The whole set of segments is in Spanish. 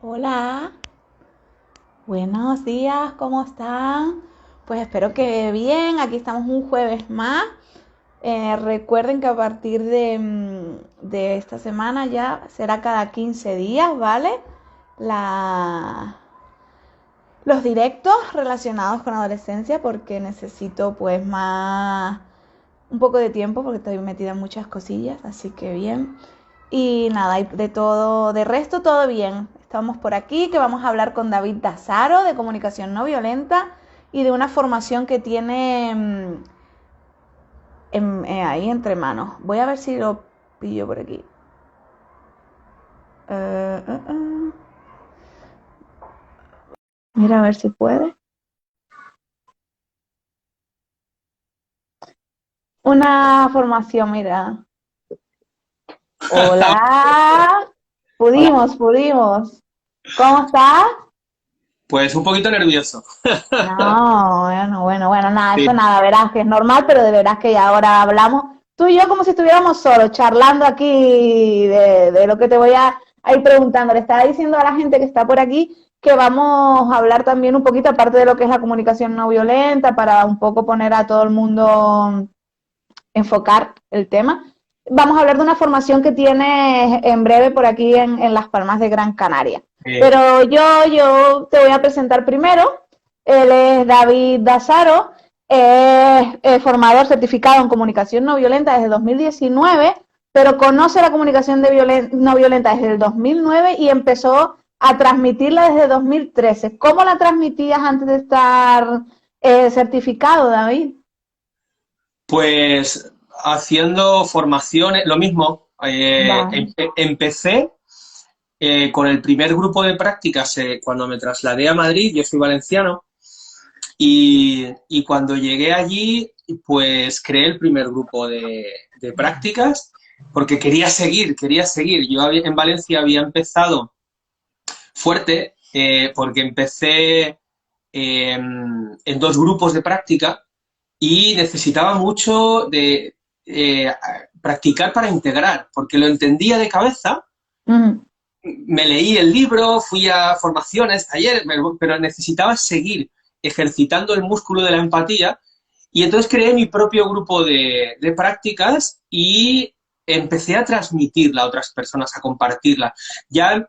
Hola, buenos días, ¿cómo están? Pues espero que bien, aquí estamos un jueves más. Recuerden que a partir de esta semana ya será cada 15 días, ¿vale? La, los directos relacionados con adolescencia porque necesito pues un poco de tiempo porque estoy metida en muchas cosillas, así que bien. Y nada, y de todo, de resto todo bien. Estamos por aquí que vamos a hablar con David Dazzaro de comunicación no violenta y de una formación que tiene ahí entre manos. Voy a ver si lo pillo por aquí. Uh, uh, uh. Mira a ver si puede. Una formación, mira. Hola. Hola. Pudimos. ¿Cómo estás? Pues un poquito nervioso. No, bueno, nada, Sí. eso nada, verás que es normal, pero de verás que ya ahora hablamos tú y yo como si estuviéramos solos, charlando aquí de lo que te voy a ir preguntando. Le estaba diciendo a la gente que está por aquí que vamos a hablar también un poquito, aparte de lo que es la comunicación no violenta, para un poco poner a todo el mundo, enfocar el tema. Vamos a hablar de una formación que tiene en breve por aquí en Las Palmas de Gran Canaria. Eh, Pero yo te voy a presentar primero. Él es David Dazzaro, es formador certificado en comunicación no violenta desde 2019, pero conoce la comunicación no violenta desde el 2009 y empezó a transmitirla desde 2013. ¿Cómo la transmitías antes de estar certificado, David? pues haciendo formaciones, lo mismo. Vale. Empecé con el primer grupo de prácticas cuando me trasladé a Madrid. Yo soy valenciano y cuando llegué allí, pues creé el primer grupo de prácticas porque quería seguir, quería seguir. En Valencia había empezado fuerte porque empecé en dos grupos de práctica y necesitaba mucho de practicar para integrar, porque lo entendía de cabeza, Mm. me leí el libro, fui a formaciones, talleres, pero necesitaba seguir ejercitando el músculo de la empatía y entonces creé mi propio grupo de prácticas y empecé a transmitirla a otras personas, a compartirla. Ya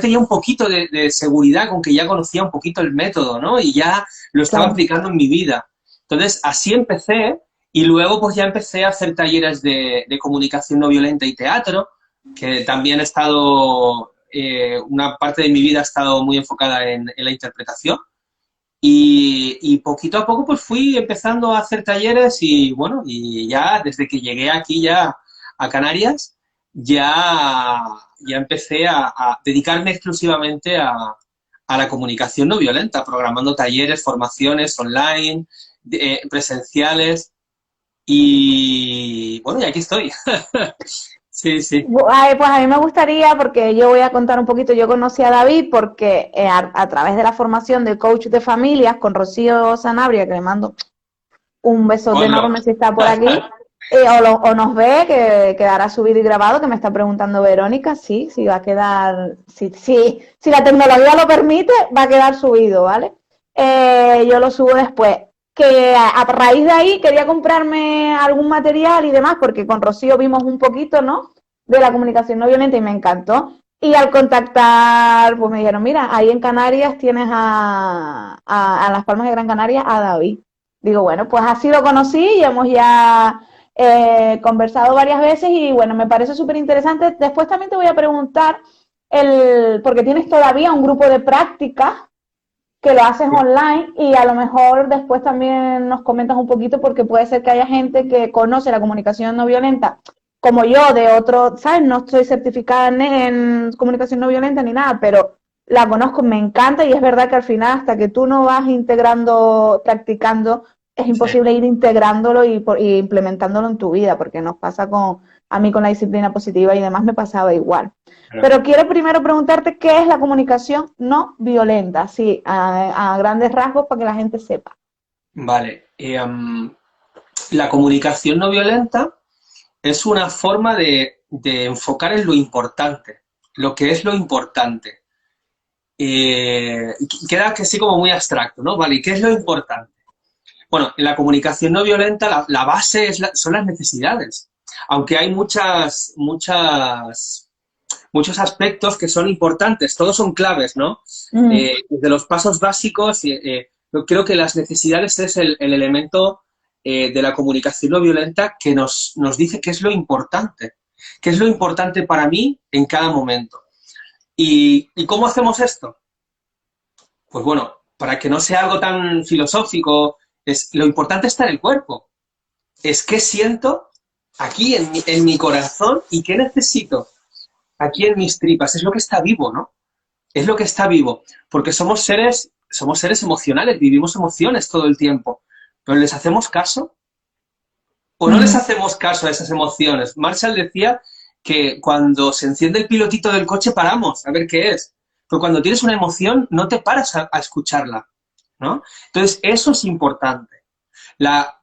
tenía un poquito de seguridad con que ya conocía un poquito el método, ¿no? Y ya lo estaba Claro. aplicando en mi vida. Entonces, así empecé y luego pues ya empecé a hacer talleres de comunicación no violenta y teatro, que también he estado, una parte de mi vida ha estado muy enfocada en la interpretación. Y poquito a poco pues fui empezando a hacer talleres y bueno, y ya desde que llegué aquí ya a Canarias, ya empecé a dedicarme exclusivamente a la comunicación no violenta, programando talleres, formaciones online, presenciales y bueno, y aquí estoy. Sí, sí. Ay, pues a mí me gustaría, porque yo voy a contar un poquito, yo conocí a David porque a través de la formación de coach de familias con Rocío Sanabria, que le mando un besote Hola. enorme si está por aquí, o nos ve, que quedará subido y grabado, que me está preguntando Verónica, sí, sí va a quedar, si la tecnología lo permite, va a quedar subido, ¿vale? Yo lo subo después. Que a raíz de ahí quería comprarme algún material y demás, porque con Rocío vimos un poquito, ¿no? De la comunicación no violenta y me encantó. Y al contactar, pues me dijeron, mira, ahí en Canarias tienes a Las Palmas de Gran Canaria a David. Digo, bueno, pues así lo conocí y hemos ya conversado varias veces y bueno, me parece súper interesante. Después también te voy a preguntar, porque tienes todavía un grupo de práctica que lo haces online y a lo mejor después también nos comentas un poquito porque puede ser que haya gente que conoce la comunicación no violenta como yo de otro, ¿sabes? No estoy certificada en comunicación no violenta ni nada, pero la conozco, me encanta y es verdad que al final hasta que tú no vas integrando, practicando, es Sí. imposible ir integrándolo y implementándolo en tu vida porque nos pasa a mí con la disciplina positiva y demás me pasaba igual. Pero quiero primero preguntarte qué es la comunicación no violenta, sí, a grandes rasgos para que la gente sepa. Vale. La comunicación no violenta es una forma de enfocar en lo importante, lo que es lo importante. queda que sí como muy abstracto, ¿no? Vale, ¿y qué es lo importante? Bueno, en la comunicación no violenta la base son las necesidades, aunque hay muchos aspectos que son importantes, todos son claves, ¿no? Mm, De los pasos básicos, yo creo que las necesidades es el elemento de la comunicación no violenta que nos dice qué es lo importante para mí en cada momento. ¿Y cómo hacemos esto? Pues bueno, para que no sea algo tan filosófico, lo importante está en el cuerpo. Es qué siento aquí en mi corazón y qué necesito aquí en mis tripas. Es lo que está vivo, ¿no? Es lo que está vivo. Porque somos seres emocionales, vivimos emociones todo el tiempo. ¿Pero les hacemos caso? ¿O no les ujú. hacemos caso a esas emociones? Marshall decía que cuando se enciende el pilotito del coche paramos a ver qué es. Pero cuando tienes una emoción no te paras a escucharla, ¿no? Entonces, eso es importante. La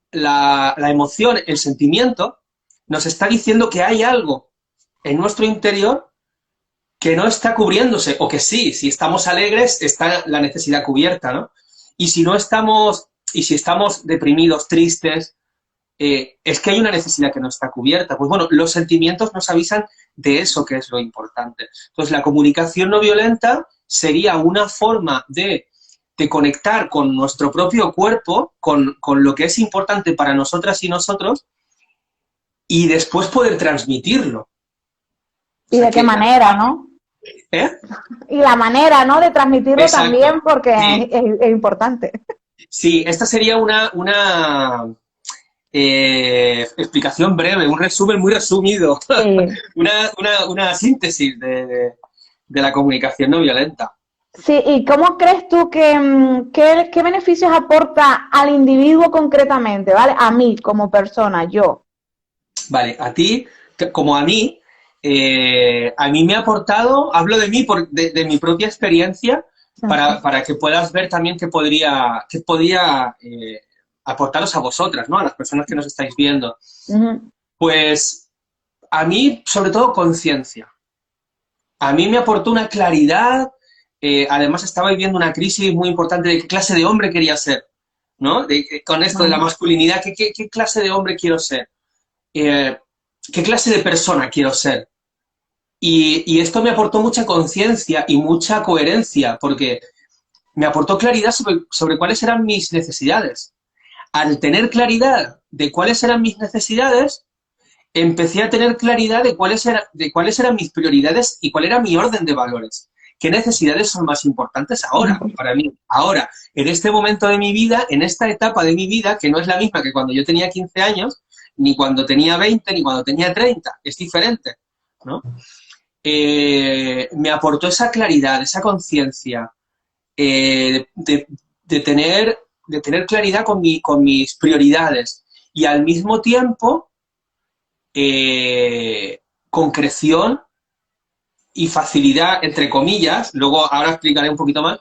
emoción, el sentimiento, nos está diciendo que hay algo en nuestro interior que no está cubriéndose, o que sí, si estamos alegres está la necesidad cubierta, ¿no? Y si no estamos, y si estamos deprimidos, tristes, es que hay una necesidad que no está cubierta. Pues bueno, los sentimientos nos avisan de eso que es lo importante. Entonces, la comunicación no violenta sería una forma de conectar con nuestro propio cuerpo, con lo que es importante para nosotras y nosotros, y después poder transmitirlo. O ¿Y sea de qué que, manera, no? ¿eh? Y la manera, ¿no? De transmitirlo Exacto. también porque Sí, es importante. sí, esta sería una explicación breve, un resumen muy resumido, Sí. una síntesis de la comunicación no violenta. Sí, ¿y cómo crees tú que, qué beneficios aporta al individuo concretamente, ¿vale? A mí como persona, yo. Vale, a ti, como a mí me ha aportado, hablo de mí, de mi propia experiencia, Ujú, para que puedas ver también qué podía aportaros a vosotras, ¿no? A las personas que nos estáis viendo. ujú, Pues a mí, sobre todo, conciencia. A mí me aportó una claridad, además estaba viviendo una crisis muy importante de qué clase de hombre quería ser, ¿no? Con esto de la vale. masculinidad, qué clase de hombre quiero ser, eh, qué clase de persona quiero ser. Y esto me aportó mucha conciencia y mucha coherencia, porque me aportó claridad sobre cuáles eran mis necesidades. Al tener claridad de cuáles eran mis necesidades, empecé a tener claridad de cuáles eran mis prioridades y cuál era mi orden de valores. ¿Qué necesidades son más importantes ahora para mí? Ahora, en este momento de mi vida, en esta etapa de mi vida, que no es la misma que cuando yo tenía 15 años, ni cuando tenía 20, ni cuando tenía 30, es diferente, ¿no? Me aportó esa claridad, esa conciencia, de tener claridad con mis prioridades y al mismo tiempo concreción y facilidad, entre comillas, luego ahora explicaré un poquito más,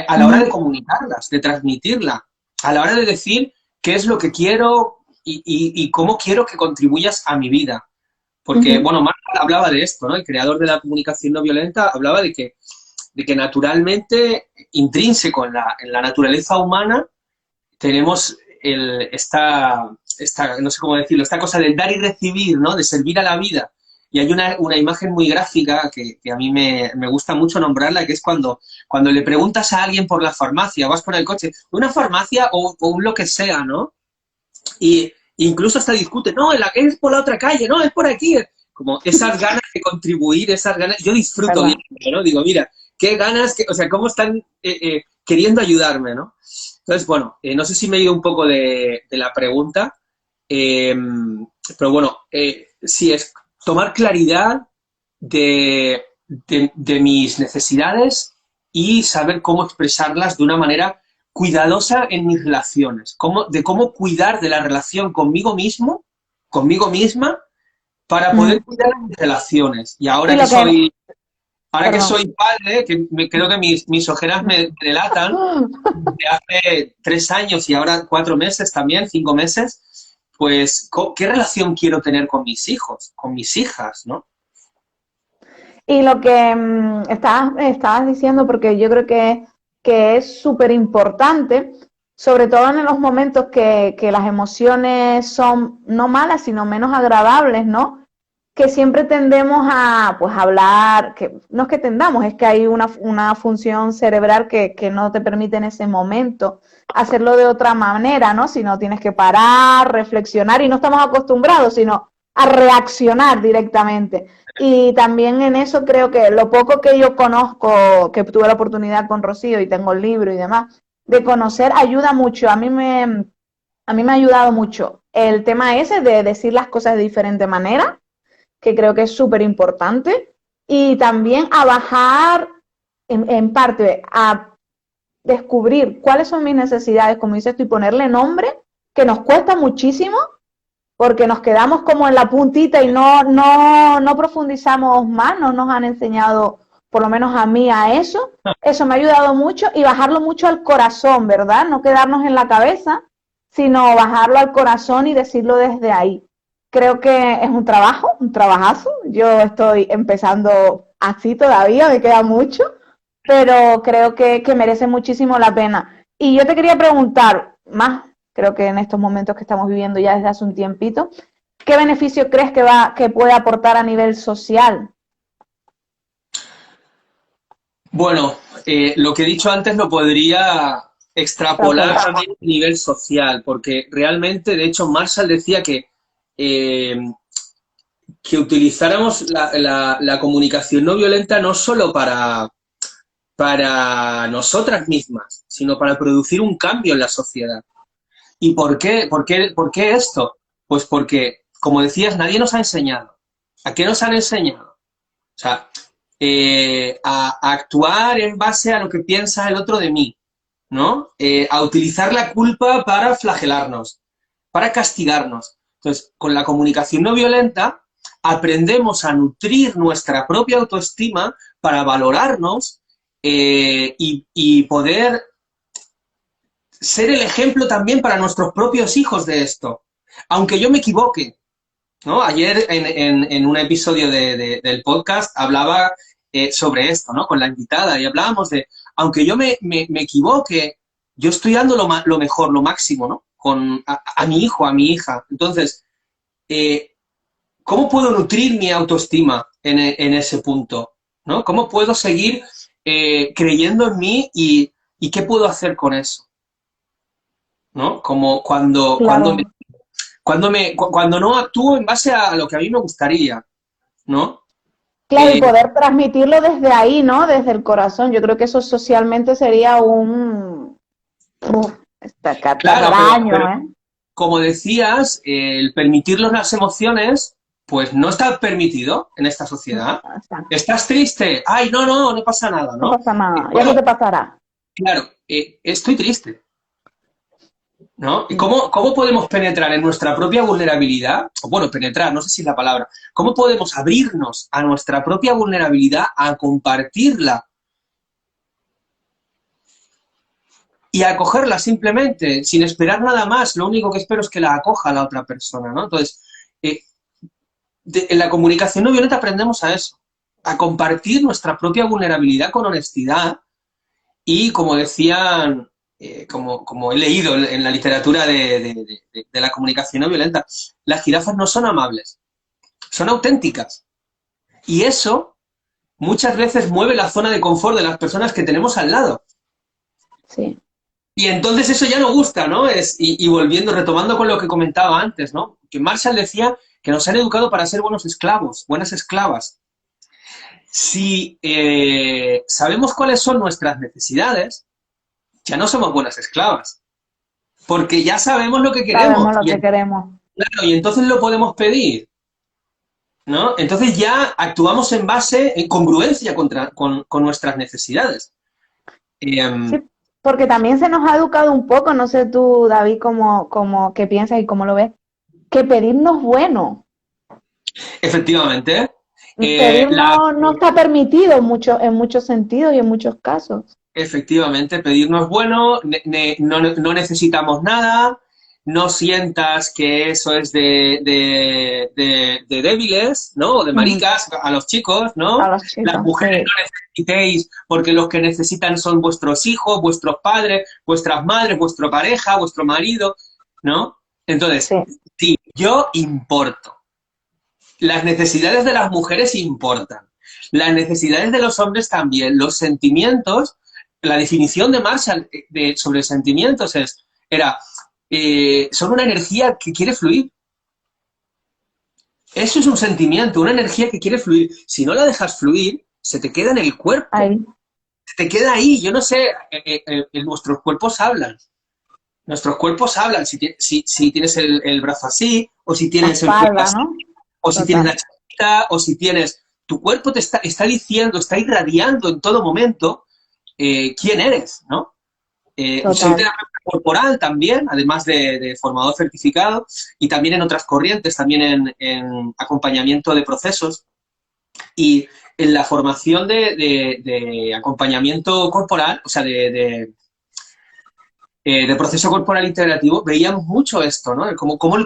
a la hora de Ujú, comunicarlas, de transmitirla, a la hora de decir qué es lo que quiero y cómo quiero que contribuyas a mi vida. Porque, ujú. bueno, Mark hablaba de esto, ¿no? El creador de la comunicación no violenta hablaba de que naturalmente, intrínseco en la naturaleza humana, tenemos no sé cómo decirlo, esta cosa del dar y recibir, ¿no? De servir a la vida. Y hay una imagen muy gráfica que a mí me gusta mucho nombrarla, que es cuando le preguntas a alguien por la farmacia, vas por el coche, una farmacia o un lo que sea, ¿no? Y incluso hasta discute, no, es por la otra calle, no, es por aquí. Como esas ganas de contribuir, esas ganas, yo disfruto ¿Verdad? viendo, ¿no? Digo, mira, qué ganas, o sea, cómo están queriendo ayudarme, ¿no? Entonces, bueno, no sé si me he ido un poco de la pregunta, eh, pero bueno, sí, es tomar claridad de mis necesidades y saber cómo expresarlas de una manera cuidadosa en mis relaciones, de cómo cuidar de la relación conmigo mismo, conmigo misma, para poder Ujú. cuidar de mis relaciones. Y Y lo que, ahora que perdón. soy padre, creo que mis ojeras me delatan, de hace 3 años y ahora 4 meses también, 5 meses, pues, ¿qué relación quiero tener con mis hijos, con mis hijas, ¿no? Y lo que estabas diciendo, porque yo creo que es súper importante, sobre todo en los momentos que las emociones son no malas, sino menos agradables, ¿no? Que siempre tendemos a pues hablar, que no es que tendamos, es que hay una función cerebral que no te permite en ese momento hacerlo de otra manera, ¿no? Sino tienes que parar, reflexionar y no estamos acostumbrados, sino a reaccionar directamente. Y también en eso creo que lo poco que yo conozco, que tuve la oportunidad con Rocío y tengo el libro y demás, de conocer ayuda mucho. A mí me ha ayudado mucho el tema ese de decir las cosas de diferente manera, que creo que es súper importante, y también a bajar en parte, a descubrir cuáles son mis necesidades, como dices tú, y ponerle nombre, que nos cuesta muchísimo, porque nos quedamos como en la puntita y no profundizamos más, no nos han enseñado, por lo menos a mí, a eso. Eso me ha ayudado mucho y bajarlo mucho al corazón, ¿verdad? No quedarnos en la cabeza, sino bajarlo al corazón y decirlo desde ahí. Creo que es un trabajo, un trabajazo. Yo estoy empezando así todavía, me queda mucho, pero creo que merece muchísimo la pena. Y yo te quería preguntar, más creo que en estos momentos que estamos viviendo ya desde hace un tiempito, ¿qué beneficio crees que puede aportar a nivel social? Bueno, lo que he dicho antes lo podría extrapolar también a nivel social, porque realmente, de hecho, Marshall decía eh, que utilizáramos la comunicación no violenta no solo para nosotras mismas, sino para producir un cambio en la sociedad. ¿Y por qué esto? Pues porque, como decías, nadie nos ha enseñado. ¿A qué nos han enseñado? O sea, a actuar en base a lo que piensa el otro de mí, ¿no? A utilizar la culpa para flagelarnos, para castigarnos. Entonces, con la comunicación no violenta, aprendemos a nutrir nuestra propia autoestima para valorarnos y poder ser el ejemplo también para nuestros propios hijos de esto. Aunque yo me equivoque, ¿no? Ayer en un episodio del podcast hablaba sobre esto, ¿no? Con la invitada y hablábamos de, aunque yo me equivoque, yo estoy dando lo mejor, lo máximo, ¿no? A mi hijo, a mi hija. Entonces, ¿cómo puedo nutrir mi autoestima en ese punto? ¿No? ¿Cómo puedo seguir creyendo en mí y qué puedo hacer con eso? ¿No? Como Claro. cuando no actúo en base a lo que a mí me gustaría, ¿no? Claro, y poder transmitirlo desde ahí, ¿no? Desde el corazón. Yo creo que eso socialmente sería esta Claro, cataraño, ¿eh? como decías, el permitirnos las emociones, pues no está permitido en esta sociedad. Exacto. ¿Estás triste? Ay, no pasa nada, No ¿no? pasa nada, ya no Bueno, te pasará. claro, estoy triste, ¿no? ¿Y Mm. cómo podemos penetrar en nuestra propia vulnerabilidad? O bueno, penetrar, no sé si es la palabra. ¿Cómo podemos abrirnos a nuestra propia vulnerabilidad, a compartirla y a acogerla simplemente, sin esperar nada más? Lo único que espero es que la acoja la otra persona, ¿no? Entonces, eh, en la comunicación no violenta aprendemos a eso, a compartir nuestra propia vulnerabilidad con honestidad y, como decían, como he leído en la literatura de la comunicación no violenta, las jirafas no son amables, son auténticas. Y eso muchas veces mueve la zona de confort de las personas que tenemos al lado. Sí. Y entonces eso ya no gusta, ¿no? Y volviendo, retomando con lo que comentaba antes, ¿no? Que Marshall decía que nos han educado para ser buenos esclavos, buenas esclavas. Si sabemos cuáles son nuestras necesidades, ya no somos buenas esclavas, porque ya sabemos lo que queremos. Sabemos lo que queremos. Claro, y entonces lo podemos pedir, ¿no? Entonces ya actuamos en base, en congruencia con nuestras necesidades. Eh, Sí, porque también se nos ha educado un poco, no sé tú, David, cómo qué piensas y cómo lo ves, que pedirnos bueno. efectivamente, Pedir no está permitido en muchos sentidos y en muchos casos. efectivamente, pedirnos bueno, no necesitamos nada, no sientas que eso es de débiles, ¿no? O de maricas a los chicos, A ¿no? los Las chicos, mujeres sí. no necesitéis, porque los que necesitan son vuestros hijos, vuestros padres, vuestras madres, vuestra pareja, vuestro marido, ¿no? Sí, Entonces, sí, yo importo. Las necesidades de las mujeres importan. Las necesidades de los hombres también. Los sentimientos, la definición de Marshall sobre sentimientos son una energía que quiere fluir. Eso es un sentimiento, una energía que quiere fluir. Si no la dejas fluir, se te queda en el cuerpo. ahí, Se te queda ahí. Yo no sé, nuestros cuerpos hablan. Nuestros cuerpos hablan. Si tienes el brazo así, o si la tienes el cuello espalda, así, ¿no? o si tienes la Total, chaqueta, o si tienes... Tu cuerpo te está diciendo, está irradiando en todo momento quién eres, ¿no? Soy total. terapeuta corporal también, además de formador certificado, y también en otras corrientes, también en acompañamiento de procesos. Y en la formación de acompañamiento corporal, o sea, de proceso corporal integrativo, veíamos mucho esto, ¿no? Como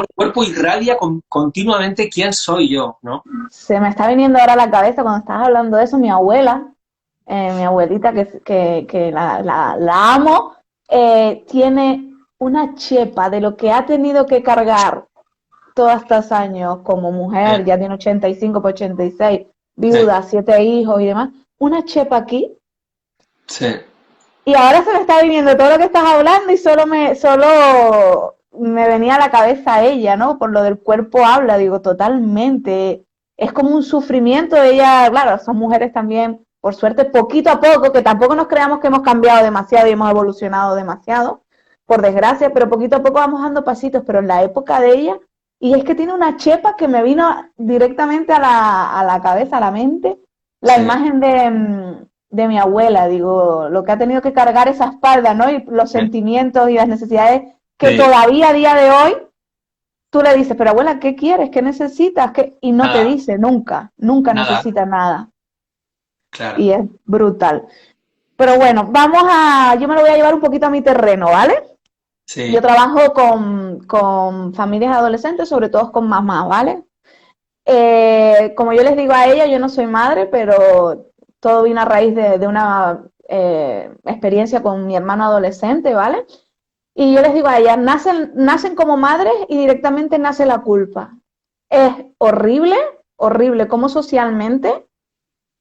el cuerpo irradia continuamente quién soy yo, ¿no? Se me está viniendo ahora a la cabeza cuando estás hablando de eso, mi abuela, mi abuelita, que la amo, tiene una chepa de lo que ha tenido que cargar todos estos años como Eh, mujer, ya tiene 85 por 86, sí, viuda, 7 hijos y demás, una chepa aquí. sí, Y ahora se me está viniendo todo lo que estás hablando y solo me venía a la cabeza ella, ¿no? Por lo del cuerpo habla, digo, totalmente. Es como un sufrimiento de ella, claro, son mujeres también, por suerte, poquito a poco, que tampoco nos creamos que hemos cambiado demasiado y hemos evolucionado demasiado, por desgracia, pero poquito a poco vamos dando pasitos, pero en la época de ella, y es que tiene una chepa que me vino directamente a la cabeza, a la mente, la sí, imagen de mi abuela, digo, lo que ha tenido que cargar esa espalda, ¿no? Y los sentimientos y las necesidades que sí. todavía a día de hoy tú le dices, pero abuela, ¿qué quieres? ¿Qué necesitas? ¿Qué? Y no te Nada, dice nunca, nunca nada, necesita nada. claro. Y es brutal. Pero bueno, yo me lo voy a llevar un poquito a mi terreno, ¿vale? Yo Sí, trabajo con familias adolescentes, sobre todo con mamás, ¿vale? Como yo les digo a ella, yo no soy madre, pero todo vino a raíz de una experiencia con mi hermano adolescente, ¿vale? Y yo les digo a ella, nacen como madres y directamente nace la culpa. Es horrible, horrible como socialmente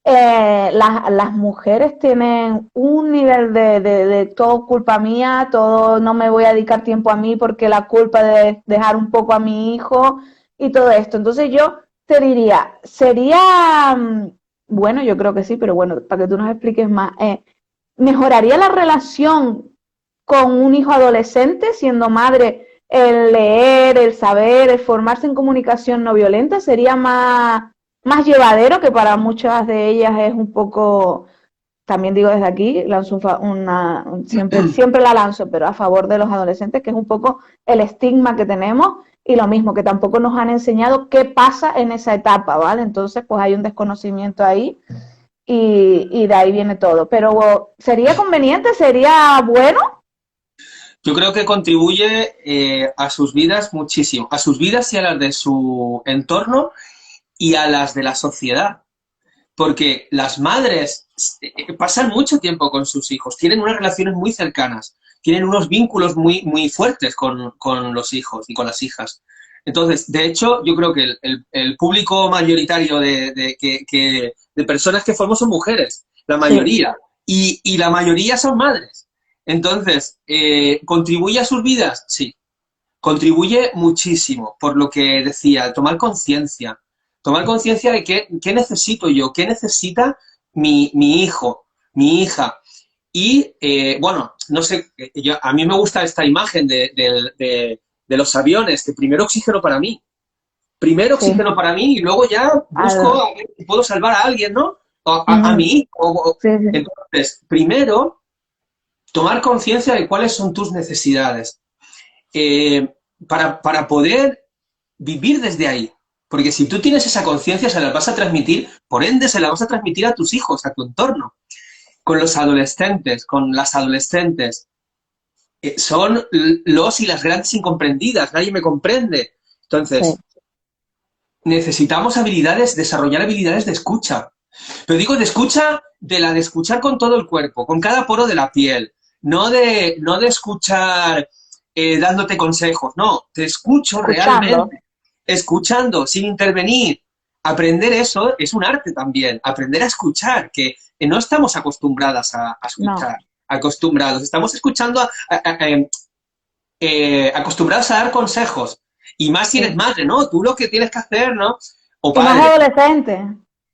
las mujeres tienen un nivel de todo culpa mía, todo no me voy a dedicar tiempo a mí porque la culpa de dejar un poco a mi hijo y todo esto. Entonces yo te diría, sería, bueno, yo creo que sí, pero bueno, para que tú nos expliques más, ¿mejoraría la relación con un hijo adolescente siendo madre? El leer, el saber, el formarse en comunicación no violenta sería más llevadero, que para muchas de ellas es un poco, también digo desde aquí, lanzo siempre la lanzo, pero a favor de los adolescentes, que es un poco el estigma que tenemos y lo mismo, que tampoco nos han enseñado qué pasa en esa etapa, ¿vale? Entonces, pues hay un desconocimiento ahí y de ahí viene todo. Pero ¿sería conveniente? ¿Sería bueno? yo creo que contribuye a sus vidas muchísimo, a sus vidas y a las de su entorno y a las de la sociedad. Porque las madres pasan mucho tiempo con sus hijos, tienen unas relaciones muy cercanas, tienen unos vínculos muy fuertes con los hijos y con las hijas. Entonces, de hecho, yo creo que el público mayoritario de personas que formamos son mujeres, la Sí, mayoría, y la mayoría son madres. Entonces, ¿contribuye a sus vidas? Sí, contribuye muchísimo, por lo que decía, tomar conciencia de qué necesito yo, qué necesita mi hijo, mi hija. Y, bueno, no sé, a mí me gusta esta imagen de los aviones, que primero sí. oxígeno para mí y luego ya busco Al, a ver si puedo salvar a alguien, ¿no? A mi uh, hijo. sí, sí. Entonces, primero, tomar conciencia de cuáles son tus necesidades eh, para poder vivir desde ahí. Porque si tú tienes esa conciencia, se la vas a transmitir, por ende se la vas a transmitir a tus hijos, a tu entorno. Con los adolescentes, con las adolescentes. son los y las grandes incomprendidas, nadie me comprende. Sí. Entonces, necesitamos desarrollar habilidades de escucha. Pero digo de escucha, de escuchar con todo el cuerpo, con cada poro de la piel, no de escuchar dándote consejos, no, te escucho Escuchando. realmente, escuchando, sin intervenir. Aprender eso es un arte también, aprender a escuchar, que no estamos acostumbradas a No. escuchar, acostumbrados, estamos escuchando, acostumbrados a dar consejos, y más si eres Sí. madre, ¿no? Tú lo que tienes que hacer, ¿no? O Y más padre, adolescente.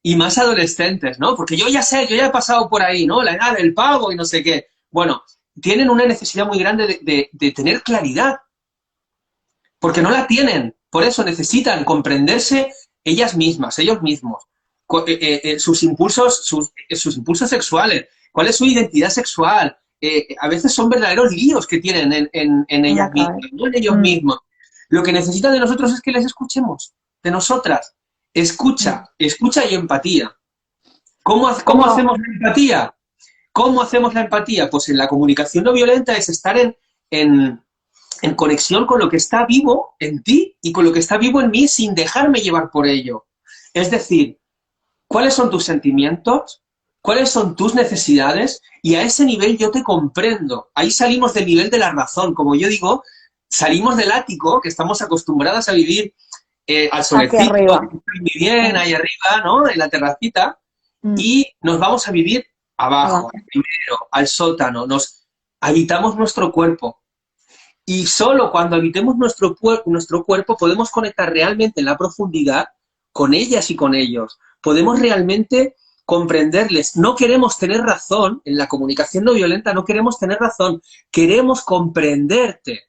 y más adolescentes, ¿no? Porque yo ya sé, yo ya he pasado por ahí, ¿no? La edad del pavo y no sé qué. Bueno, tienen una necesidad muy grande de tener claridad, porque no la tienen. Por eso necesitan comprenderse ellas mismas, ellos mismos, sus impulsos sexuales, cuál es su identidad sexual. A veces son verdaderos líos que tienen en En ellas la mismas, cabeza. no en ellos Mm, mismos. Lo que necesitan de nosotros es que les escuchemos, de nosotras. mm. Escucha, escucha y empatía. ¿Cómo Como, hacemos la empatía? ¿Cómo hacemos la empatía? Pues en la comunicación no violenta es estar en, en conexión con lo que está vivo en ti y con lo que está vivo en mí sin dejarme llevar por ello. Es decir, ¿cuáles son tus sentimientos? ¿Cuáles son tus necesidades? Y a ese nivel yo te comprendo. Ahí salimos del nivel de la razón. Como yo digo, salimos del ático, que estamos acostumbradas a vivir al aquí solecito, arriba. muy bien, Sí. ahí arriba, ¿no? En la terracita, Mm, y nos vamos a vivir abajo, abajo. primero, al sótano, nos habitamos nuestro cuerpo. Y solo cuando habitemos nuestro cuerpo podemos conectar realmente en la profundidad con ellas y con ellos. Podemos realmente comprenderles. No queremos tener razón, en la comunicación no violenta no queremos tener razón, queremos comprenderte.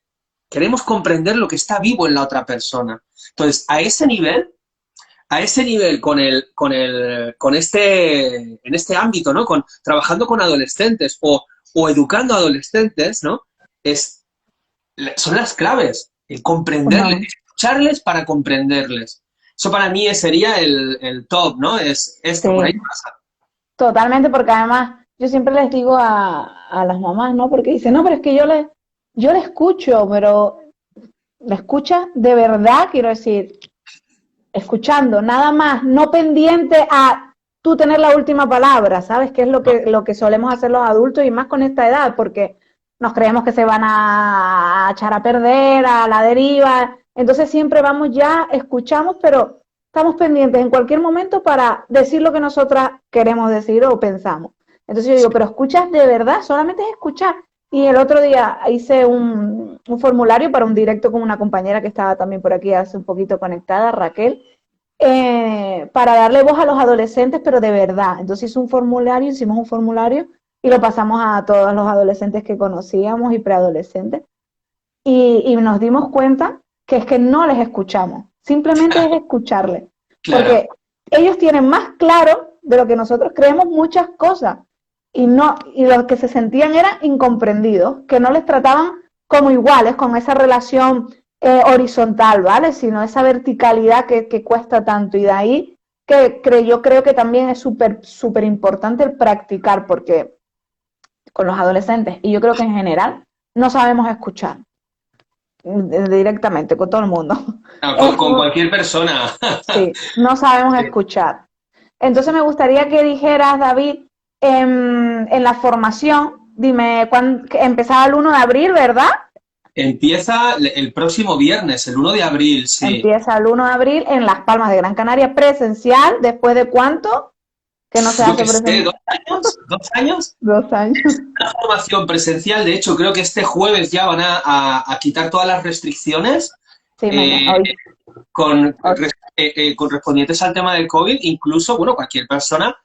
Queremos comprender lo que está vivo en la otra persona. Entonces, a ese nivel en este ámbito, ¿no? Trabajando con adolescentes o educando a adolescentes, ¿no? Es, son las claves, el comprenderles, No. escucharles para comprenderles. Eso para mí sería el top, ¿no? Es esto, por ahí Sí. pasa. Totalmente, porque además yo siempre les digo a las mamás, ¿no? Porque dicen, no, pero es que yo le escucho, pero le escucha de verdad, quiero decir, escuchando, nada más, no pendiente a tú tener la última palabra, ¿sabes? Que es No, lo que solemos hacer los adultos y más con esta edad, porque nos creemos que se van a echar a perder, a la deriva. Entonces siempre vamos ya, escuchamos, pero estamos pendientes en cualquier momento para decir lo que nosotras queremos decir o pensamos. Entonces yo digo, sí. pero escuchas de verdad, solamente es escuchar. Y el otro día hice un formulario para un directo con una compañera que estaba también por aquí hace un poquito conectada, Raquel, para darle voz a los adolescentes, pero de verdad. Entonces hicimos un formulario y lo pasamos a todos los adolescentes que conocíamos y preadolescentes. Y nos dimos cuenta que es que no les escuchamos, simplemente es escucharles, Claro, porque ellos tienen más claro de lo que nosotros creemos muchas cosas y no y los que se sentían eran incomprendidos, que no les trataban como iguales con esa relación horizontal, ¿vale? Sino esa verticalidad que cuesta tanto y de ahí yo creo que también es súper importante el practicar porque con los adolescentes y yo creo que en general no sabemos escuchar directamente con todo el mundo. no, con, Es, con cualquier persona. sí, no sabemos Sí. escuchar. Entonces me gustaría que dijeras, David, en la formación, dime, empezaba el 1 de abril, ¿verdad? Empieza el próximo viernes, el 1 de abril, sí. Empieza el 1 de abril en Las Palmas de Gran Canaria, presencial, ¿después de cuánto? Que no se Yo hace qué sé, presencial. 2 años, 2 años. 2 años. Una formación presencial, de hecho, creo que este jueves ya van a quitar todas las restricciones Sí, eh, hoy, con, hoy. correspondientes al tema del COVID. Incluso, bueno, cualquier persona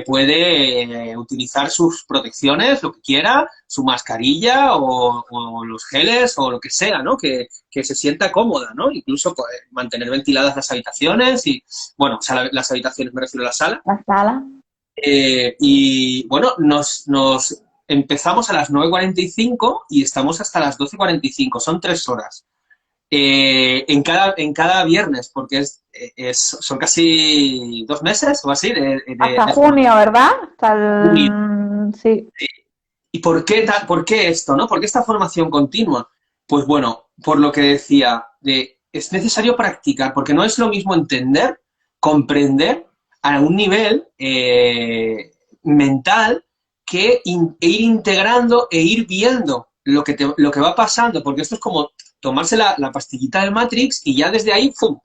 puede utilizar sus protecciones, lo que quiera, su mascarilla o los geles o lo que sea, ¿no? Que se sienta cómoda, ¿no? Incluso pues, mantener ventiladas las habitaciones y, bueno, o sea, las habitaciones, me refiero a la sala. La sala. Y bueno, nos empezamos a las 9:45 y estamos hasta las 12:45, son 3 horas. En cada viernes, porque son casi 2 meses o así de Hasta formación. junio, ¿verdad? Hasta Junio. el... Sí. ¿Y por qué esto, no? ¿Por qué esta formación continua? Pues bueno, por lo que decía, es necesario practicar, porque no es lo mismo entender, comprender a un nivel mental que ir integrando e ir viendo lo que va pasando, porque esto es como tomarse la pastillita del Matrix y ya desde ahí, ¡fum!,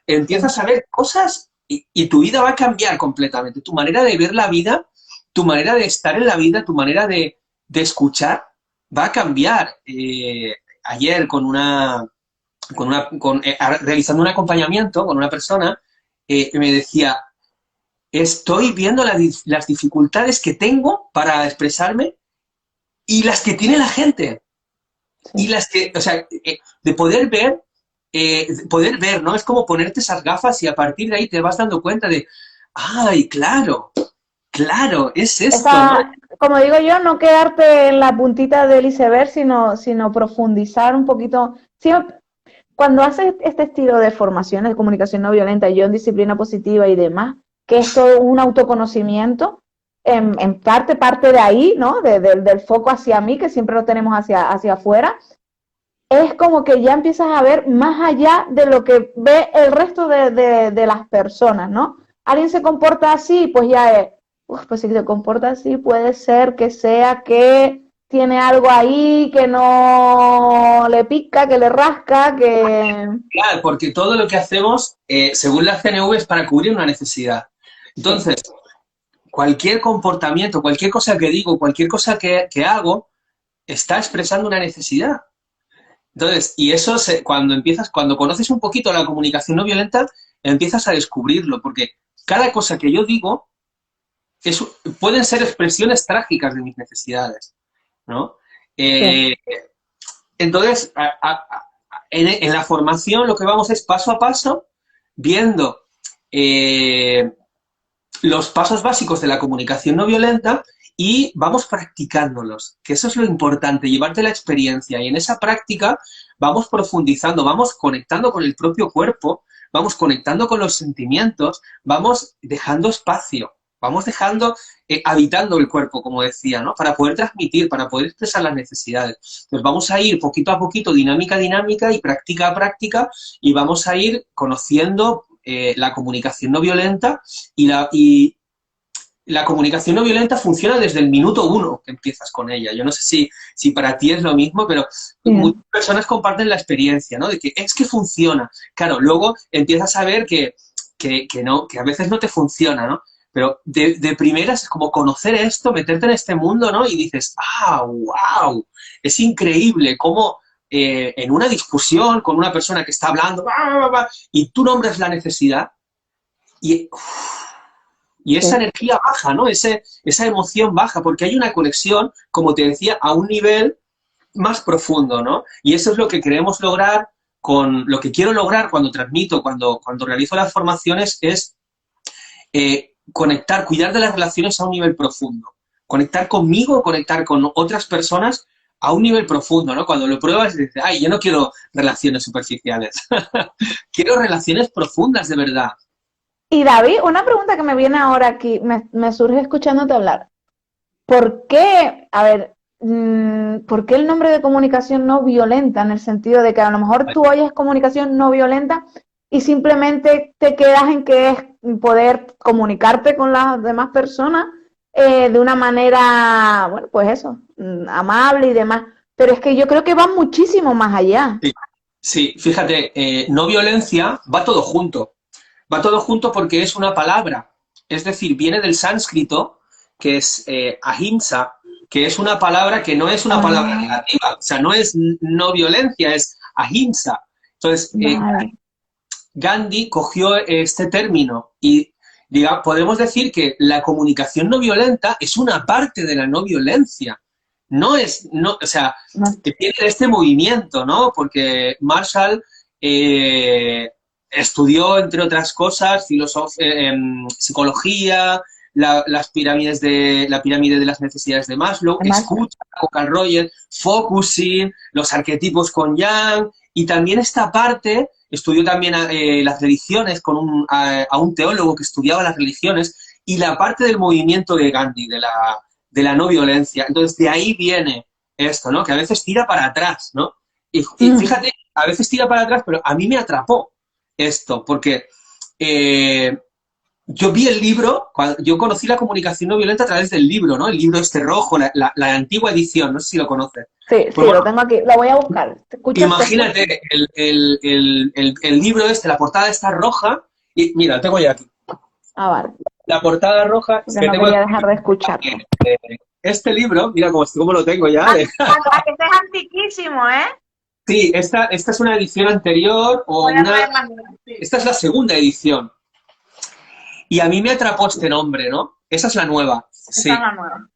empiezas a ver cosas y tu vida va a cambiar completamente. Tu manera de ver la vida, tu manera de estar en la vida, tu manera de escuchar va a cambiar. Ayer realizando un acompañamiento con una persona, me decía, estoy viendo las dificultades que tengo para expresarme y las que tiene la gente. Sí. Y las que, o sea, de poder ver, ¿no? Es como ponerte esas gafas y a partir de ahí te vas dando cuenta de, ay, claro, claro, es esto, ¿no? Como digo yo, no quedarte en la puntita del iceberg, sino profundizar un poquito. Sí, cuando haces este estilo de formaciones de comunicación no violenta, yo en disciplina positiva y demás, que es todo un autoconocimiento, en parte de ahí, ¿no? Del foco hacia mí, que siempre lo tenemos hacia afuera, es como que ya empiezas a ver más allá de lo que ve el resto de las personas, ¿no? Alguien se comporta así, pues ya es, pues si se comporta así, puede ser que sea que tiene algo ahí que no le pica, que le rasca, que... Claro, porque todo lo que hacemos, según la CNV, es para cubrir una necesidad. Sí, Entonces, cualquier comportamiento, cualquier cosa que digo, cualquier cosa que hago, está expresando una necesidad. Entonces, y eso cuando conoces un poquito la comunicación no violenta, empiezas a descubrirlo, porque cada cosa que yo digo es, pueden ser expresiones trágicas de mis necesidades, ¿no? sí, Eh, entonces, en la formación lo que vamos es paso a paso, viendo eh, los pasos básicos de la comunicación no violenta y vamos practicándolos, que eso es lo importante, llevarte la experiencia y en esa práctica vamos profundizando, vamos conectando con el propio cuerpo, vamos conectando con los sentimientos, vamos dejando espacio, vamos dejando, habitando el cuerpo, como decía, ¿no? Para poder transmitir, para poder expresar las necesidades. Entonces vamos a ir poquito a poquito, dinámica a dinámica y práctica a práctica y vamos a ir conociendo la comunicación no violenta y la comunicación no violenta funciona desde el minuto uno que empiezas con ella. Yo no sé si para ti es lo mismo, pero sí. muchas personas comparten la experiencia, ¿no? De que es que funciona. Claro, luego empiezas a ver que no, que a veces no te funciona, ¿no? Pero de primeras es como conocer esto, meterte en este mundo, ¿no? Y dices, ¡ah, wow! Es increíble cómo en una discusión con una persona que está hablando, y tú nombres la necesidad, y y esa Sí. energía baja, ¿no? Esa emoción baja, porque hay una conexión, como te decía, a un nivel más profundo, ¿no? Y eso es lo que queremos lograr lo que quiero lograr cuando transmito, cuando realizo las formaciones, es conectar, cuidar de las relaciones a un nivel profundo. Conectar conmigo, conectar con otras personas a un nivel profundo, ¿no? Cuando lo pruebas dices, ay, yo no quiero relaciones superficiales. Quiero relaciones profundas de verdad. Y David, una pregunta que me viene ahora aquí, me surge escuchándote hablar. ¿Por qué, a ver, por qué el nombre de comunicación no violenta en el sentido de que a lo mejor tú oyes comunicación no violenta y simplemente te quedas en que es poder comunicarte con las demás personas de una manera, bueno, pues eso, amable y demás? Pero es que yo creo que va muchísimo más allá. Sí, sí, fíjate, no violencia va todo junto. Va todo junto porque es una palabra. Es decir, viene del sánscrito, que es ahimsa, que es una palabra que no es una palabra Ah, negativa. O sea, no es no violencia, es ahimsa. Entonces, vale. Gandhi cogió este término y podemos decir que la comunicación no violenta es una parte de la no violencia. No es, no, o sea, No, que tiene este movimiento, ¿no? Porque Marshall estudió, entre otras cosas, psicología, la pirámide de las necesidades de Maslow, además, escucha a Carl Rogers, focusing, los arquetipos con Jung, y también esta parte, estudió también las religiones con a un teólogo que estudiaba las religiones, y la parte del movimiento de Gandhi, de la no violencia. Entonces, de ahí viene esto, ¿no? Que a veces tira para atrás, ¿no? Y fíjate, a veces tira para atrás, pero a mí me atrapó esto, porque yo vi el libro, yo conocí la comunicación no violenta a través del libro, ¿no? El libro este rojo, la antigua edición, no sé si lo conoces. Sí, Pues sí, bueno, lo tengo aquí, lo voy a buscar. ¿Te escuchas? imagínate, el libro este, la portada está roja, y mira, lo tengo ya aquí. Ah, vale, La portada roja, es porque que no tengo quería dejar de escucharlo. este libro, mira cómo lo tengo ya. Ah, que este es antiquísimo, ¿eh? Sí, esta es una edición anterior, Voy a traer la mía. esta es la segunda edición. Y a mí me atrapó este nombre, ¿no? Esa es la nueva, Esta sí. es la nueva.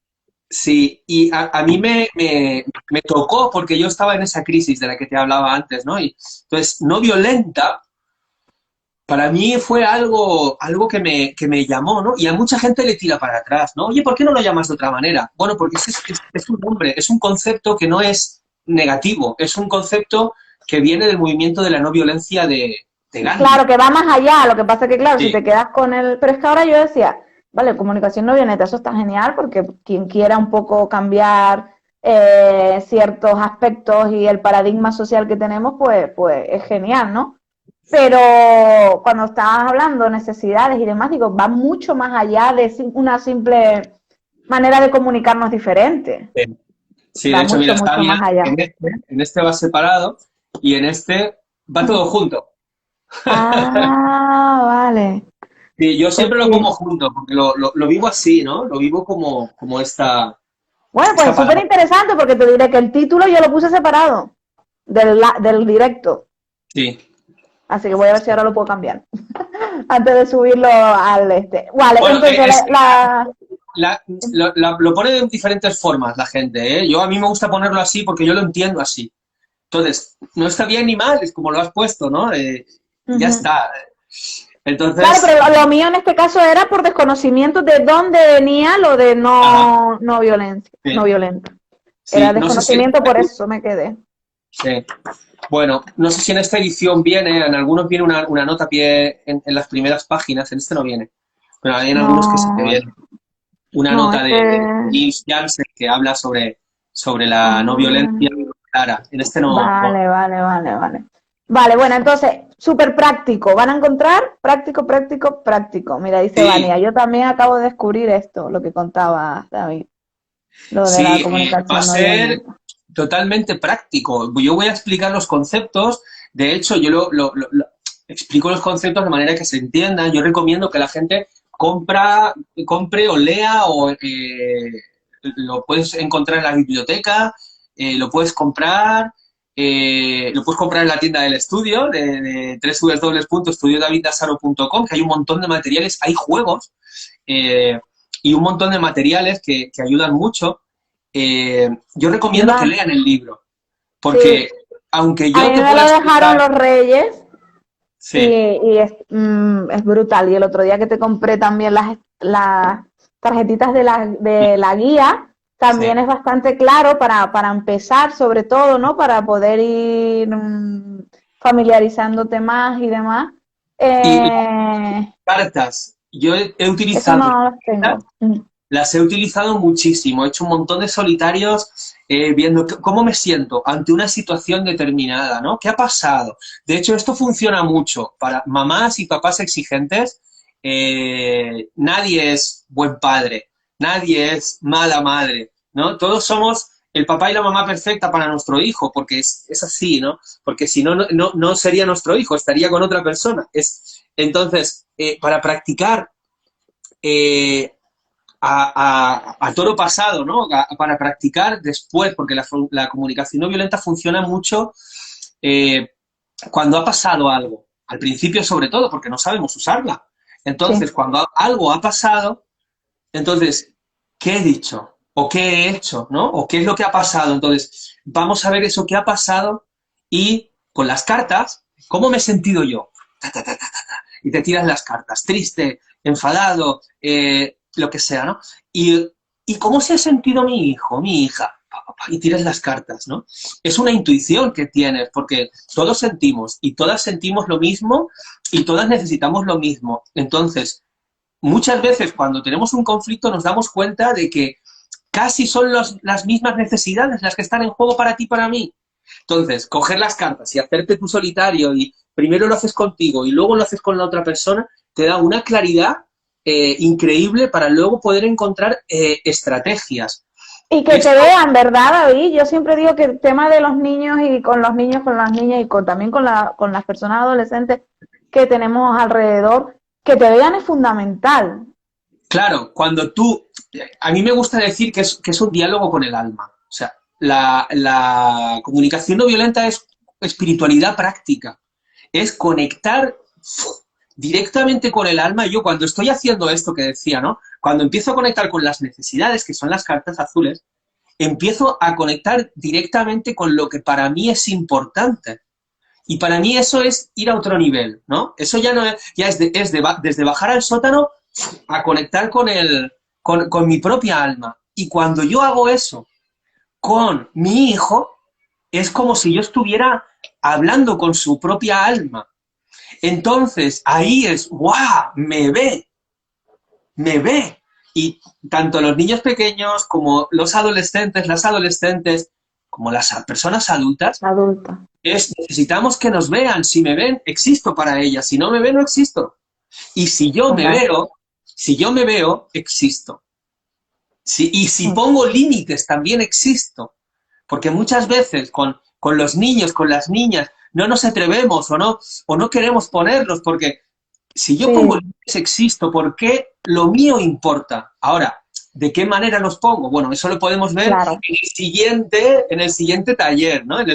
Sí, y a mí me tocó porque yo estaba en esa crisis de la que te hablaba antes, ¿no? Y entonces, no violenta, para mí fue algo que me llamó, ¿no? Y a mucha gente le tira para atrás, ¿no? Oye, ¿por qué no lo llamas de otra manera? Bueno, porque es un nombre, es un concepto que no es negativo, es un concepto que viene del movimiento de la no violencia de Gandhi. Claro, que va más allá, lo que pasa es que, claro, Sí. si te quedas con el... Pero es que ahora yo decía, vale, comunicación no violenta, eso está genial, porque quien quiera un poco cambiar ciertos aspectos y el paradigma social que tenemos, pues es genial, ¿no? Pero cuando estabas hablando de necesidades y demás, digo, va mucho más allá de una simple manera de comunicarnos diferente. Sí, Va de hecho, mucho, mira, está mucho bien, más allá. en este va separado y en este va todo junto. Ah, vale. Sí, yo Pues siempre lo pongo sí. junto, porque lo vivo así, ¿no? Lo vivo como Bueno, pues esta es súper palabra. interesante porque te diré que el título yo lo puse separado del directo. Sí. Así que voy a ver si ahora lo puedo cambiar. Antes de subirlo al este. Vale, Bueno, entonces lo pone de diferentes formas la gente, ¿eh? A mí me gusta ponerlo así porque yo lo entiendo así. Entonces, no está bien ni mal, es como lo has puesto, ¿no? Ya está. Entonces, claro, pero lo mío en este caso era por desconocimiento de dónde venía lo de ajá, no violencia, sí, no violenta. Era sí, no sé si desconocimiento, por eso me quedé. sí. Bueno, no sé si en esta edición viene, en algunos viene una nota a pie en las primeras páginas, en este no viene, pero hay en algunos que sí que No, viene. Una no, nota este... de James Jansen que habla sobre la no Ah, violencia clara. En este no. vale, vale, vale, vale. Vale, bueno, entonces, súper práctico. Van a encontrar práctico, práctico, práctico. Mira, dice Sí, Vania, yo también acabo de descubrir esto, lo que contaba David, lo de la sí, va a comunicación no ser violenta. totalmente práctico. Yo voy a explicar los conceptos. De hecho, yo explico los conceptos de manera que se entiendan. Yo recomiendo que la gente compre o lea o lo puedes encontrar en la biblioteca, lo puedes comprar en la tienda del estudio de www.estudiodaviddasaro.com, que hay un montón de materiales, hay juegos y un montón de materiales que ayudan mucho. Yo recomiendo que Ayuda. lean el libro, Sí, porque aunque a yo mí te me pueda lo dejaron explicar, los Reyes sí, y es brutal. Y el otro día que te compré también las tarjetitas de la guía, también sí. es bastante claro para empezar, sobre todo, ¿no? Para poder ir familiarizándote más y demás. Y las Eh, cartas, yo he eso utilizado no las tengo. las he utilizado muchísimo, he hecho un montón de solitarios viendo cómo me siento ante una situación determinada, ¿no? ¿Qué ha pasado? De hecho, esto funciona mucho para mamás y papás exigentes. Nadie es buen padre, nadie es mala madre, ¿no? Todos somos el papá y la mamá perfecta para nuestro hijo, porque es así, ¿no? Porque si no, no sería nuestro hijo, estaría con otra persona. Entonces, para practicar eh, a toro pasado, ¿no? Para practicar después, porque la comunicación no violenta funciona mucho eh, cuando ha pasado algo. Al principio, sobre todo, porque no sabemos usarla. Sí, Entonces, cuando algo ha pasado, entonces, ¿qué he dicho? ¿O qué he hecho? ¿No? ¿O qué es lo que ha pasado? Entonces, vamos a ver eso que ha pasado y con las cartas, ¿cómo me he sentido yo? Y te tiras las cartas, triste, enfadado, lo que sea, ¿no? Y cómo se ha sentido mi hijo, mi hija, y tiras las cartas, ¿no? Es una intuición que tienes, porque todos sentimos y todas sentimos lo mismo y todas necesitamos lo mismo. Entonces, muchas veces cuando tenemos un conflicto nos damos cuenta de que casi son las mismas necesidades las que están en juego para ti y para mí. Entonces, coger las cartas y hacerte tu solitario y primero lo haces contigo y luego lo haces con la otra persona, te da una claridad increíble para luego poder encontrar estrategias. Y que te vean, ¿verdad, David? Yo siempre digo que el tema de los niños y con los niños, con las niñas y también con las personas adolescentes que tenemos alrededor, que te vean es fundamental. Claro, cuando a mí me gusta decir que es un diálogo con el alma. O sea, la comunicación no violenta es espiritualidad práctica. Es conectar directamente con el alma. Yo cuando estoy haciendo esto que decía, ¿no? Cuando empiezo a conectar con las necesidades, que son las cartas azules, empiezo a conectar directamente con lo que para mí es importante. Y para mí eso es ir a otro nivel, ¿no? Eso ya no es, desde bajar al sótano a conectar con mi propia alma. Y cuando yo hago eso con mi hijo, es como si yo estuviera hablando con su propia alma. Entonces, ahí es, ¡guau! Me ve. Y tanto los niños pequeños como los adolescentes, las adolescentes, como las personas adultas, necesitamos que nos vean. Si me ven, existo para ellas. Si no me ven, no existo. Y si yo me veo, existo. Y si pongo límites, también existo. Porque muchas veces con los niños, con las niñas, no nos atrevemos o no queremos ponerlos, porque si yo pongo límites, existo, ¿por qué lo mío importa? Ahora, ¿de qué manera los pongo? Bueno, eso lo podemos ver en el siguiente taller, ¿no? En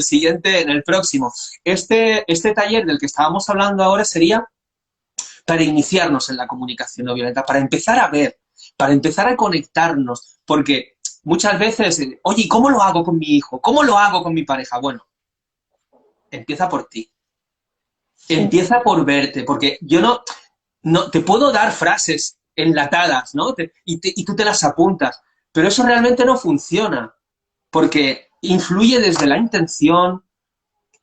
el próximo. Este taller del que estábamos hablando ahora sería para iniciarnos en la comunicación no violenta, para empezar a ver, para empezar a conectarnos, porque muchas veces, oye, ¿y cómo lo hago con mi hijo? ¿Cómo lo hago con mi pareja? Bueno, empieza por ti. Empieza por verte, porque yo no te puedo dar frases enlatadas, ¿no? Y tú te las apuntas, pero eso realmente no funciona, porque influye desde la intención,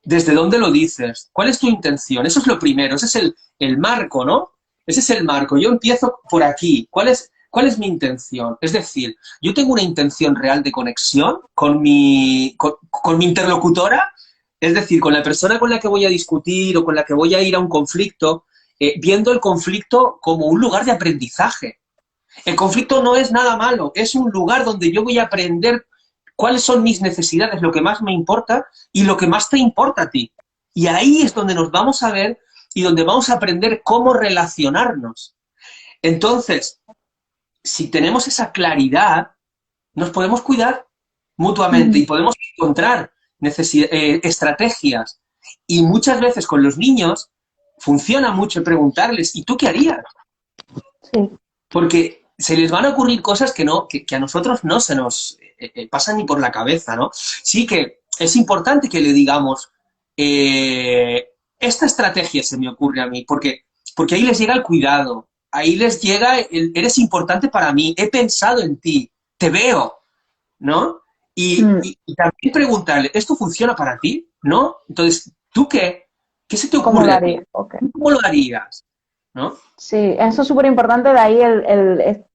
desde dónde lo dices, cuál es tu intención, eso es lo primero, ese es el marco, ¿no? Ese es el marco, yo empiezo por aquí, ¿cuál es mi intención? Es decir, yo tengo una intención real de conexión con mi interlocutora, es decir, con la persona con la que voy a discutir o con la que voy a ir a un conflicto, viendo el conflicto como un lugar de aprendizaje. El conflicto no es nada malo, es un lugar donde yo voy a aprender cuáles son mis necesidades, lo que más me importa y lo que más te importa a ti. Y ahí es donde nos vamos a ver y donde vamos a aprender cómo relacionarnos. Entonces, si tenemos esa claridad, nos podemos cuidar mutuamente y podemos encontrar estrategias. Y muchas veces con los niños funciona mucho preguntarles, ¿y tú qué harías? Sí. Porque se les van a ocurrir cosas que a nosotros no se nos pasan ni por la cabeza, ¿no? Sí que es importante que le digamos, esta estrategia se me ocurre a mí, porque ahí les llega el cuidado, ahí les llega eres importante para mí, he pensado en ti, te veo, ¿no? Y también preguntarle, ¿esto funciona para ti? ¿No? Entonces, ¿tú qué? ¿Qué se te ocurre? ¿Cómo lo harías? Okay. ¿Cómo lo harías? ¿No? Sí, eso es súper importante, de ahí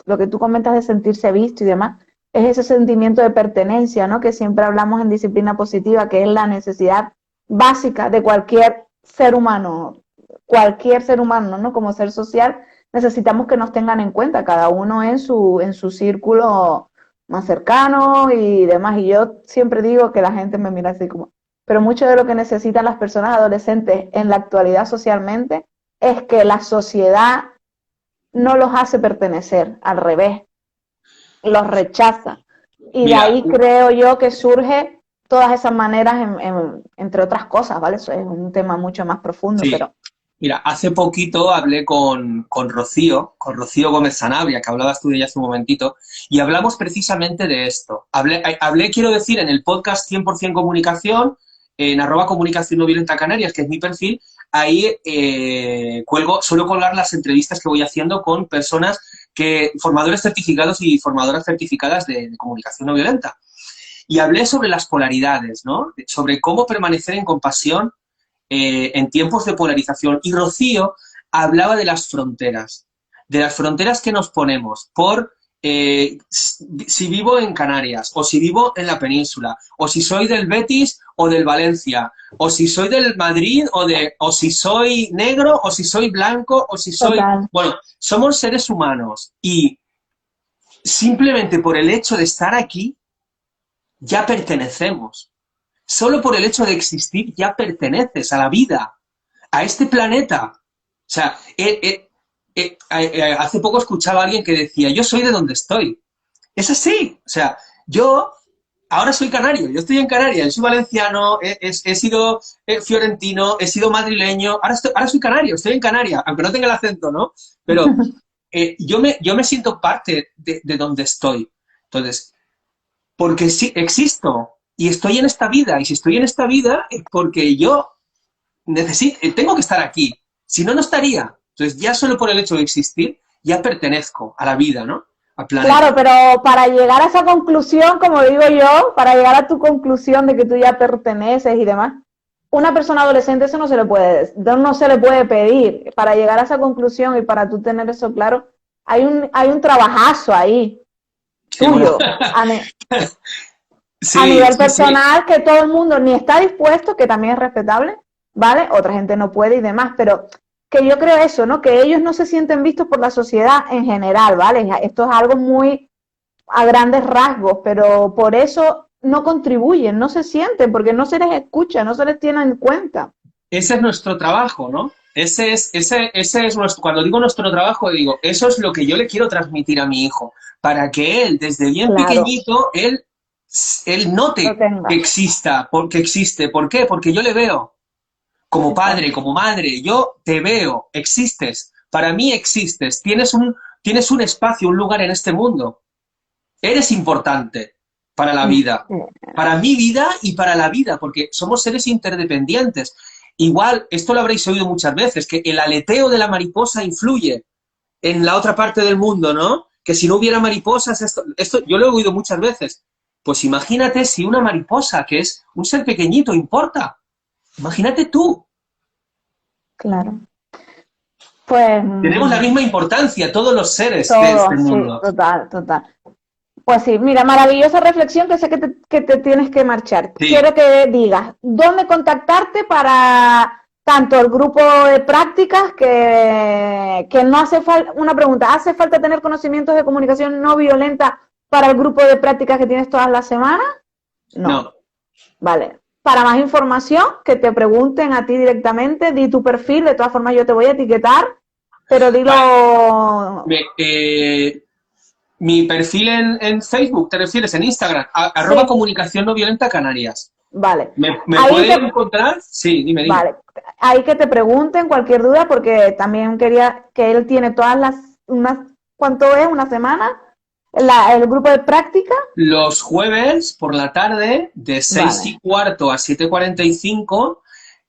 lo que tú comentas de sentirse visto y demás, es ese sentimiento de pertenencia, ¿no? Que siempre hablamos en disciplina positiva, que es la necesidad básica de cualquier ser humano, ¿no? Como ser social, necesitamos que nos tengan en cuenta, cada uno en su círculo más cercano y demás. Y yo siempre digo que la gente me mira así como, pero mucho de lo que necesitan las personas adolescentes en la actualidad socialmente es que la sociedad no los hace pertenecer, al revés, los rechaza. Y de ahí creo yo que surge todas esas maneras, entre otras cosas, ¿vale? Eso es un tema mucho más profundo, sí. Pero... Mira, hace poquito hablé con Rocío Gómez Sanabria, que hablabas tú de ella hace un momentito, y hablamos precisamente de esto. Hablé, quiero decir, en el podcast 100% Comunicación, en @comunicación no violenta Canarias, que es mi perfil, ahí suelo colgar las entrevistas que voy haciendo con personas formadores certificados y formadoras certificadas de comunicación no violenta. Y hablé sobre las polaridades, ¿no? Sobre cómo permanecer en compasión en tiempos de polarización. Y Rocío hablaba de las fronteras que nos ponemos por si vivo en Canarias, o si vivo en la península, o si soy del Betis o del Valencia, o si soy del Madrid, o si soy negro, o si soy blanco, o si soy... Total. Bueno, somos seres humanos y simplemente por el hecho de estar aquí, ya pertenecemos. Solo por el hecho de existir ya perteneces a la vida, a este planeta. O sea, hace poco escuchaba a alguien que decía, yo soy de donde estoy. Es así. O sea, yo ahora soy canario, yo estoy en Canarias, soy valenciano, he sido fiorentino, he sido madrileño, ahora soy canario, estoy en Canarias, aunque no tenga el acento, ¿no? Pero yo me siento parte de donde estoy. Entonces, porque sí, existo y estoy en esta vida, y si estoy en esta vida es porque yo tengo que estar aquí, si no, no estaría. Entonces, ya solo por el hecho de existir, ya pertenezco a la vida, ¿no? Al planeta. Claro, pero para llegar a esa conclusión, como digo yo, para llegar a tu conclusión de que tú ya perteneces y demás, una persona adolescente eso no se le puede pedir. Para llegar a esa conclusión y para tú tener eso claro, hay un trabajazo ahí, tuyo, a nivel personal, que todo el mundo ni está dispuesto, que también es respetable, ¿vale? Otra gente no puede y demás, pero que yo creo eso, ¿no? Que ellos no se sienten vistos por la sociedad en general, ¿vale? Esto es algo muy a grandes rasgos, pero por eso no contribuyen, no se sienten, porque no se les escucha, no se les tiene en cuenta. Ese es nuestro trabajo, ¿no? Ese es nuestro, cuando digo nuestro trabajo, digo, eso es lo que yo le quiero transmitir a mi hijo, para que él, desde bien pequeñito, él note que exista, porque existe. ¿Por qué? Porque yo le veo. Como padre, como madre, yo te veo, existes, para mí existes, tienes un espacio, un lugar en este mundo. Eres importante para la vida, para mi vida y para la vida, porque somos seres interdependientes. Igual, esto lo habréis oído muchas veces, que el aleteo de la mariposa influye en la otra parte del mundo, ¿no? Que si no hubiera mariposas, esto yo lo he oído muchas veces. Pues imagínate si una mariposa, que es un ser pequeñito, importa. Imagínate tú. Claro. Pues tenemos la misma importancia, todos los seres de este mundo. Sí, total. Pues sí, mira, maravillosa reflexión, que sé que te tienes que marchar. Sí. Quiero que digas dónde contactarte para tanto el grupo de prácticas, que no hace falta, una pregunta, ¿hace falta tener conocimientos de comunicación no violenta para el grupo de prácticas que tienes todas las semanas? No. Vale. Para más información, que te pregunten a ti directamente, di tu perfil, de todas formas yo te voy a etiquetar, pero dilo... Mi perfil en Facebook, ¿te refieres? En Instagram, @ comunicación no violenta Canarias. Vale. ¿Me pueden encontrar? Sí, dime. Vale. Ahí que te pregunten cualquier duda, porque también quería que él tiene todas ¿cuánto es? ¿Una semana? El grupo de práctica. Los jueves por la tarde, de 6:15 a 7:45,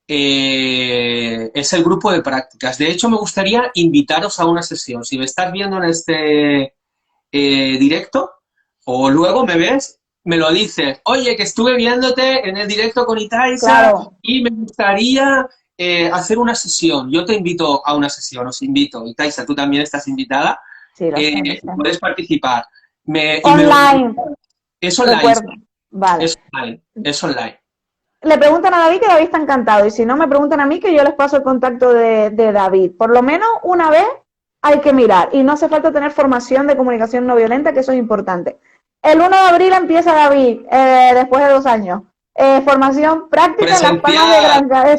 es el grupo de prácticas. De hecho, me gustaría invitaros a una sesión. Si me estás viendo en este directo, o luego me ves, me lo dices. Oye, que estuve viéndote en el directo con Itaiza, y me gustaría hacer una sesión. Yo te invito a una sesión, os invito. Itaiza, tú también estás invitada. Sí, puedes participar. Online. Es online. Vale. Es online. Le preguntan a David, que David está encantado, y si no me preguntan a mí, que yo les paso el contacto de David. Por lo menos una vez hay que mirar, y no hace falta tener formación de comunicación no violenta, que eso es importante. El 1 de abril empieza David, después de 2 años. Formación práctica en Las Palmas de Gran Canaria,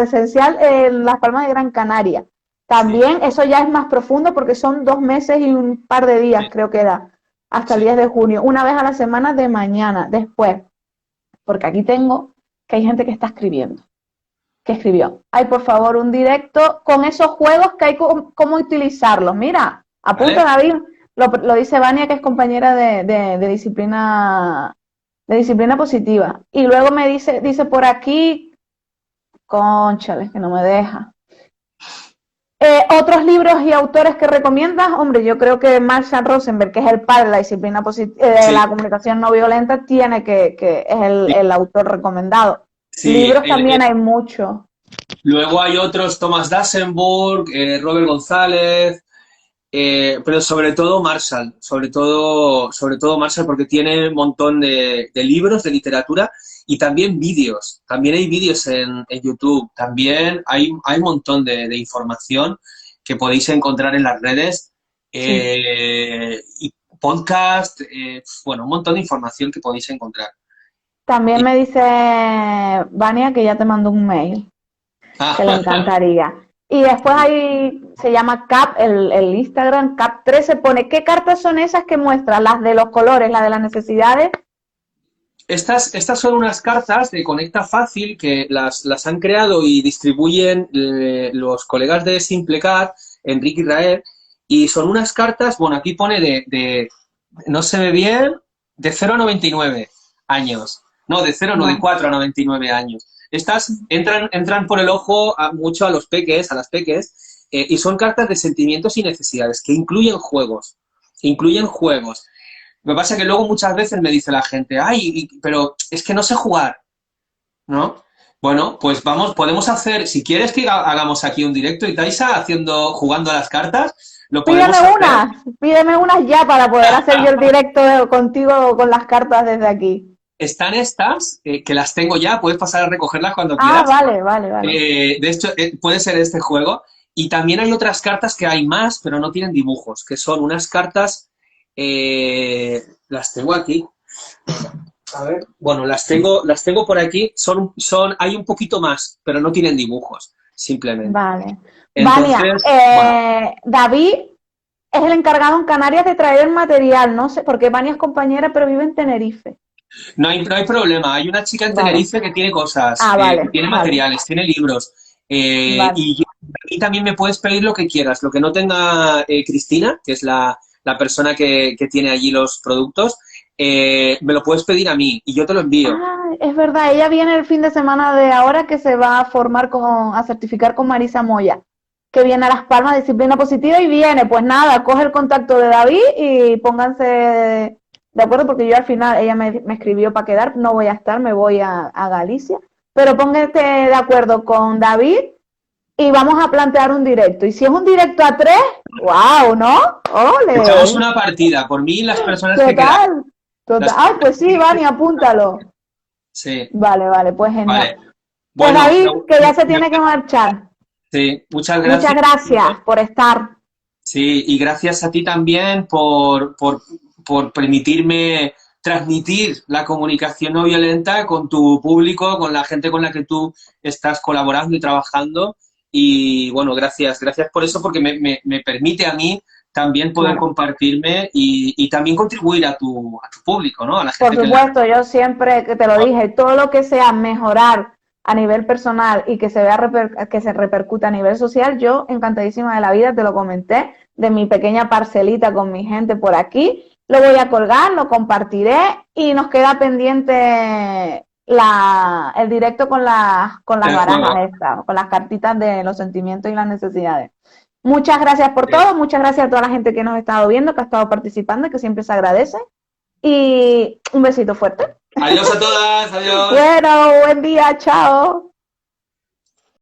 esencial en Las Palmas de Gran Canaria. También eso ya es más profundo, porque son 2 meses y un par de días, creo que da, hasta el 10 de junio, una vez a la semana de mañana, después. Porque aquí tengo que hay gente que está escribiendo, que escribió, ay, por favor, un directo con esos juegos que hay cómo utilizarlos. Mira, apunta, David, lo dice Vania, que es compañera de disciplina positiva. Y luego me dice por aquí, cónchale, que no me deja. Otros libros y autores que recomiendas, hombre, yo creo que Marshall Rosenberg, que es el padre de la disciplina de la comunicación no violenta, es el autor recomendado. Libros también hay muchos. Luego hay otros, Thomas Dassenburg, Robert González, pero sobre todo Marshall porque tiene un montón de libros, de literatura y también vídeos. También hay vídeos en YouTube. También hay un montón de información que podéis encontrar en las redes. Sí. Y podcast, bueno, un montón de información que podéis encontrar. También Y- me dice Vania que ya te mandó un mail, que le encantaría. Y después ahí se llama Cap, el Instagram, Cap13, pone, ¿qué cartas son esas que muestra? Las de los colores, las de las necesidades. Estas son unas cartas de Conecta Fácil que las han creado y distribuyen los colegas de Simplecat, Enrique Israel, y son unas cartas, bueno, aquí pone no se ve bien, de 0 a 99 años. No, de 0 no, de Bueno, 4 a 99 años. Estas entran por el ojo mucho a los peques, a las peques, y son cartas de sentimientos y necesidades que incluyen juegos. Incluyen juegos. Lo que pasa es que luego muchas veces me dice la gente, ay, pero es que no sé jugar, ¿no? Bueno, pues vamos, podemos hacer, si quieres que hagamos aquí un directo y Taisa jugando a las cartas, lo podemos hacer. pídeme unas ya para poder hacer yo el directo contigo con las cartas desde aquí. Están estas, que las tengo ya, puedes pasar a recogerlas cuando Ah, quieras. vale, vale, vale. De hecho, puede ser este juego. Y también hay otras cartas que hay más, pero no tienen dibujos, que son unas cartas, las tengo aquí. A ver, bueno, las tengo por aquí, hay un poquito más, pero no tienen dibujos, simplemente. Vale. Vania, Entonces, bueno, David es el encargado en Canarias de traer el material, no sé, porque Vania es compañera, pero vive en Tenerife. no hay problema. Hay una chica en Vale. Tenerife que tiene cosas, Ah, que vale, tiene vale, materiales, tiene libros. vale. Y también me puedes pedir lo que quieras. Lo que no tenga Cristina, que es la persona que tiene allí los productos, me lo puedes pedir a mí y yo te lo envío. Ah, es verdad, ella viene el fin de semana de ahora que se va a formar a certificar con Marisa Moya, que viene a Las Palmas, disciplina positiva y viene, pues nada, coge el contacto de David y pónganse de acuerdo porque yo al final, ella me escribió para quedar, no voy a estar, me voy a Galicia, pero pónganse de acuerdo con David y vamos a plantear un directo. Y si es un directo a tres, wow, ¿no? Echamos ¡Ole! una partida, por mí y las personas que quedan. Total, total. Ay, pues sí, Vani, apúntalo. Sí, Vale, vale, pues genial. vale. Pues Bueno, David, que ya se tiene que marchar. sí, muchas Muchas gracias. gracias por estar. Sí, y gracias a ti también por permitirme transmitir la comunicación no violenta con tu público, con la gente con la que tú estás colaborando y trabajando. Y bueno, gracias por eso, porque me permite a mí también poder Claro. compartirme y también contribuir a tu público, ¿no? A la Por gente que la... supuesto, yo siempre que te lo dije, todo lo que sea mejorar a nivel personal y que se vea que se repercuta a nivel social, yo encantadísima de la vida, te lo comenté, de mi pequeña parcelita con mi gente por aquí, lo voy a colgar, lo compartiré y nos queda pendiente el directo con las el juego. barajas estas, con las cartitas de los sentimientos y las necesidades. Muchas gracias por todo, muchas gracias a toda la gente que nos ha estado viendo, que ha estado participando, que siempre se agradece. Y un besito fuerte. Adiós a todas, adiós. Bueno, buen día, chao.